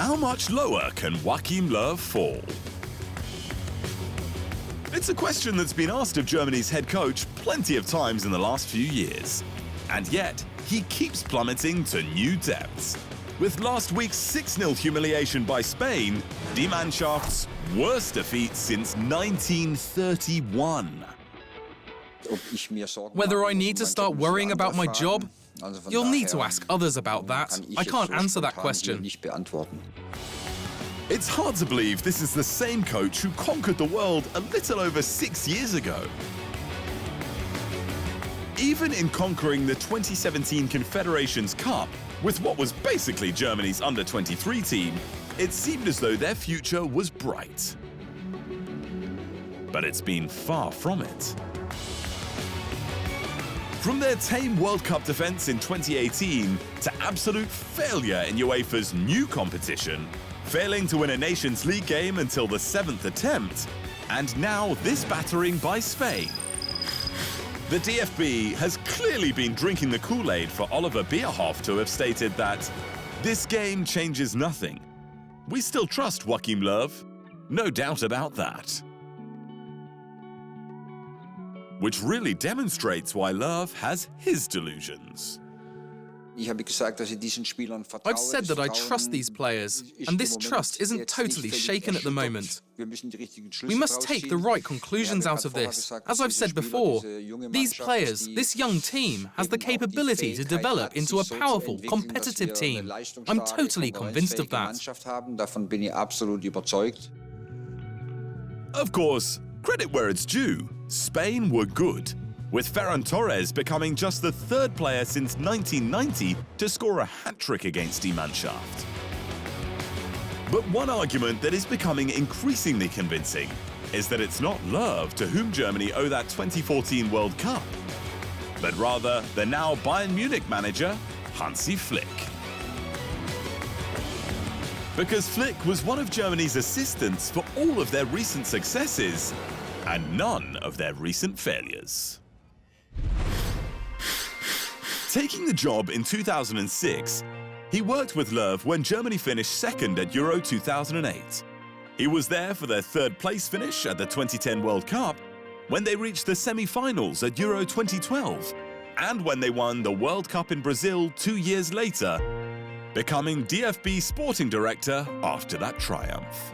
how much lower can Joachim Löw fall? It's a question that's been asked of Germany's head coach plenty of times in the last few years. And yet, he keeps plummeting to new depths. With last week's 6-0 humiliation by Spain, Die Mannschafts' worst defeat since 1931. Whether I need to start worrying about my job? You'll need to ask others about that. I can't answer that question. It's hard to believe this is the same coach who conquered the world a little over 6 years ago. Even in conquering the 2017 Confederations Cup, with what was basically Germany's under-23 team, it seemed as though their future was bright. But it's been far from it. From their tame World Cup defense in 2018 to absolute failure in UEFA's new competition, failing to win a Nations League game until the 7th attempt, and now this battering by Spain. The DFB has clearly been drinking the Kool-Aid for Oliver Bierhoff to have stated that this game changes nothing. We still trust Joachim Löw, no doubt about that. Which really demonstrates why Löw has his delusions. I've said that I trust these players, and this trust isn't totally shaken at the moment. We must take the right conclusions out of this. As I've said before, these players, this young team, has the capability to develop into a powerful, competitive team. I'm totally convinced of that. Of course, credit where it's due. Spain were good, with Ferran Torres becoming just the third player since 1990 to score a hat-trick against Die Mannschaft. But one argument that is becoming increasingly convincing is that it's not Löw to whom Germany owe that 2014 World Cup, but rather the now Bayern Munich manager, Hansi Flick. Because Flick was one of Germany's assistants for all of their recent successes and none of their recent failures. Taking the job in 2006, he worked with Löw when Germany finished second at Euro 2008. He was there for their third-place finish at the 2010 World Cup, when they reached the semi-finals at Euro 2012, and when they won the World Cup in Brazil 2 years later, becoming DFB sporting director after that triumph.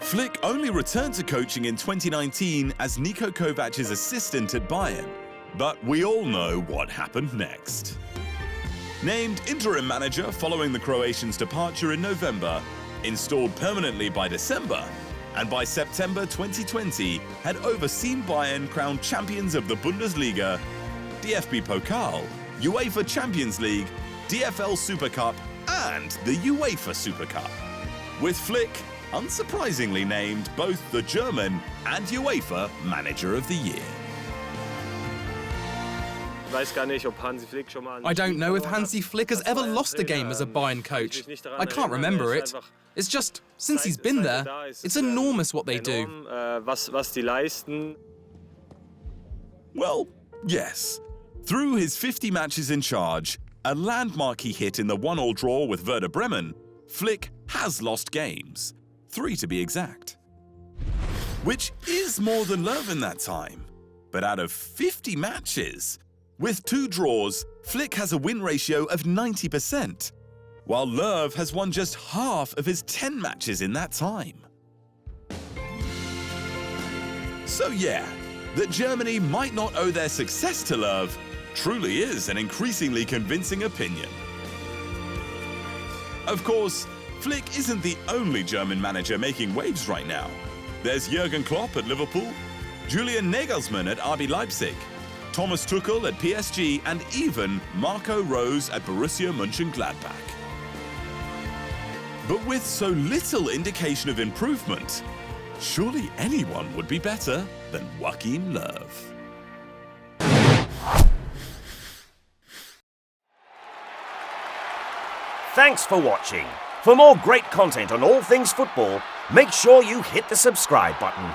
Flick only returned to coaching in 2019 as Niko Kovac's assistant at Bayern, but we all know what happened next. Named interim manager following the Croatian's departure in November, installed permanently by December, and by September 2020 had overseen Bayern crowned champions of the Bundesliga, DFB Pokal, UEFA Champions League, DFL Super Cup, and the UEFA Super Cup. With Flick unsurprisingly named both the German and UEFA Manager of the Year. I don't know if Hansi Flick has ever lost a game as a Bayern coach. I can't remember it. It's just, since he's been there, it's enormous what they do. Well, yes. Through his 50 matches in charge, a landmark he hit in the 1-1 draw with Werder Bremen, Flick has lost games. 3 to be exact. Which is more than Löw in that time. But out of 50 matches, with 2 draws, Flick has a win ratio of 90%, while Löw has won just half of his 10 matches in that time. So yeah, that Germany might not owe their success to Löw truly is an increasingly convincing opinion. Of course, Flick isn't the only German manager making waves right now. There's Jurgen Klopp at Liverpool, Julian Nagelsmann at RB Leipzig, Thomas Tuchel at PSG, and even Marco Rose at Borussia Mönchengladbach. But with so little indication of improvement, surely anyone would be better than Joachim Löw. Thanks for watching. For more great content on all things football, make sure you hit the subscribe button.